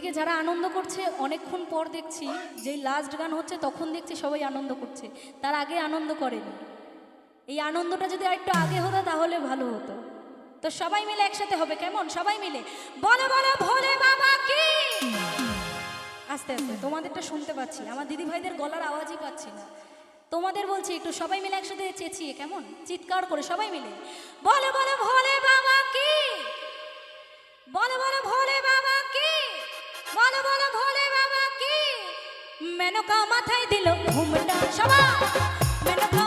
ওদিকে যারা আনন্দ করছে অনেকক্ষণ পর দেখছি যেই লাস্ট গান হচ্ছে তখন দেখছি সবাই আনন্দ করছে, তার আগে আনন্দ করেনি। এই আনন্দটা যদি আরেকটু আগে হতো তাহলে ভালো হতো। তো সবাই মিলে একসাথে হবে, কেমন? সবাই মিলে বলো বলো ভোলে বাবা কি। আস্তে আস্তে, তোমাদেরটা শুনতে পাচ্ছি, আমার দিদি ভাইদের গলার আওয়াজই পাচ্ছি না। তোমাদের বলছি একটু সবাই মিলে একসাথে চেঁচিয়ে, কেমন চিৎকার করে সবাই মিলে বলো বলো ভোলে বাবা কি, বলো বলো ভোলে বাবা কি, বলো বলো ভোলে বাবা কি। মেনকা মাথায় দিল ঘুমটা সবাই, মেনকা